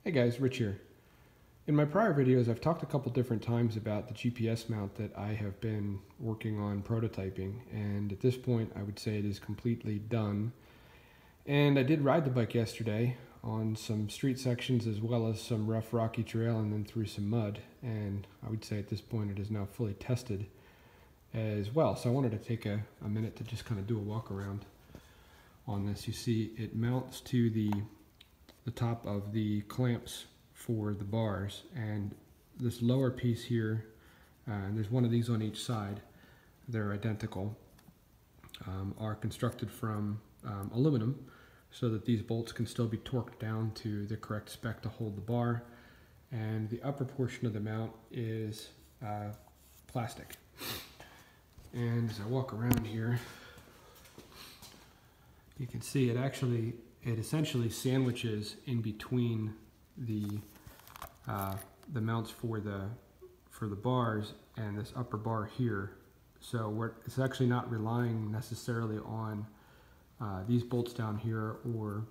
Hey guys, Rich here. In my prior videos, I've talked a couple different times about the GPS mount that I have been working on prototyping, and at this point I would say it is completely done. And I did ride the bike yesterday on some street sections as well as some rough rocky trail and then through some mud, and I would say at this point it is now fully tested as well. So I wanted to take a minute to just kind of do a walk around on this. You see it mounts to the top of the clamps for the bars, and this lower piece here, and there's one of these on each side, they're identical, are constructed from aluminum so that these bolts can still be torqued down to the correct spec to hold the bar, and the upper portion of the mount is plastic. And as I walk around here, you can see it essentially sandwiches in between the mounts for the bars and this upper bar here. So it's actually not relying necessarily on these bolts down here or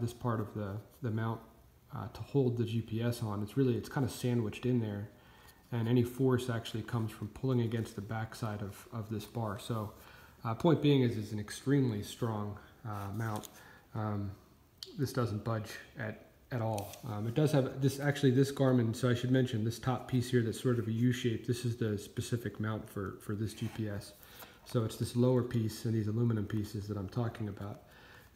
this part of the mount to hold the GPS on. It's kind of sandwiched in there, and any force actually comes from pulling against the backside of this bar. So point being is it's an extremely strong mount. This doesn't budge at all. It does have this Garmin, so I should mention this top piece here that's sort of a U shape. This is the specific mount for this GPS. So it's this lower piece and these aluminum pieces that I'm talking about.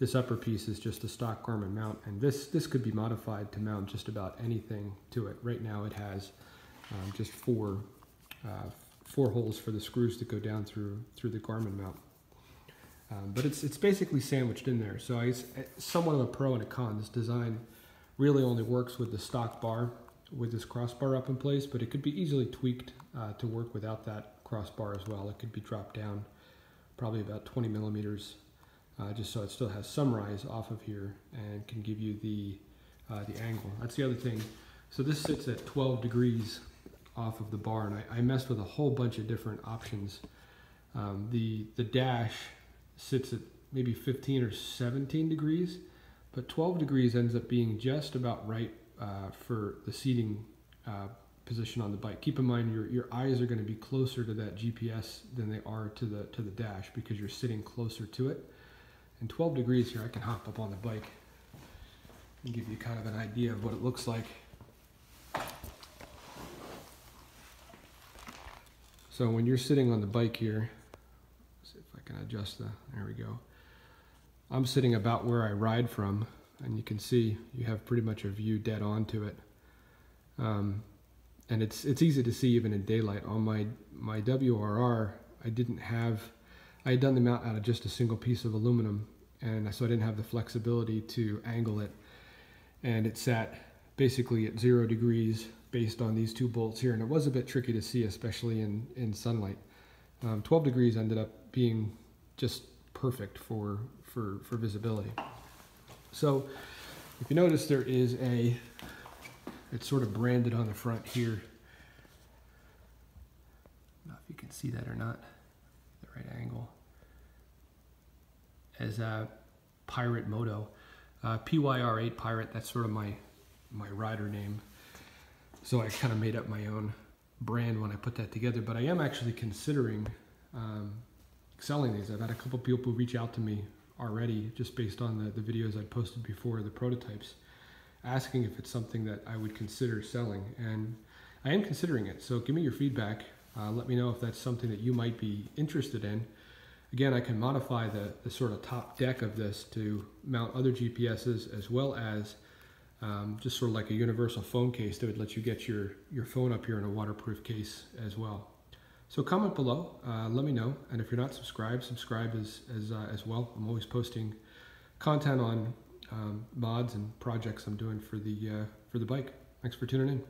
This upper piece is just a stock Garmin mount, and this could be modified to mount just about anything to it. Right now it has just four holes for the screws that go down through the Garmin mount. But it's basically sandwiched in there. So it's somewhat of a pro and a con. This design really only works with the stock bar with this crossbar up in place, but it could be easily tweaked to work without that crossbar as well. It could be dropped down probably about 20 millimeters just so it still has some rise off of here and can give you the angle. That's the other thing. So this sits at 12 degrees off of the bar, and I messed with a whole bunch of different options. The dash sits at maybe 15 or 17 degrees, but 12 degrees ends up being just about right for the seating position on the bike. Keep in mind your eyes are going to be closer to that GPS than they are to the dash because you're sitting closer to it. And 12 degrees here, I can hop up on the bike and give you kind of an idea of what it looks like. So when you're sitting on the bike here, can adjust there we go. I'm sitting about where I ride from, and you can see you have pretty much a view dead on to it. And it's easy to see even in daylight. On my WRR, I had done the mount out of just a single piece of aluminum, and so I didn't have the flexibility to angle it. And it sat basically at 0 degrees based on these two bolts here, and it was a bit tricky to see, especially in sunlight. 12 degrees ended up being just perfect for visibility. So if you notice, there is it's sort of branded on the front here. I don't know if you can see that or not, the right angle, as a Pirate Moto, PYR8 Pirate. That's sort of my rider name. So I kind of made up my own brand when I put that together, but I am actually considering selling these. I've had a couple people reach out to me already just based on the videos I posted before, the prototypes, asking if it's something that I would consider selling, and I am considering it. So give me your feedback. Let me know if that's something that you might be interested in. Again, I can modify the sort of top deck of this to mount other GPSs, as well as just sort of like a universal phone case that would let you get your phone up here in a waterproof case as well. So comment below, let me know, and if you're not subscribed, subscribe as well. I'm always posting content on mods and projects I'm doing for the bike. Thanks for tuning in.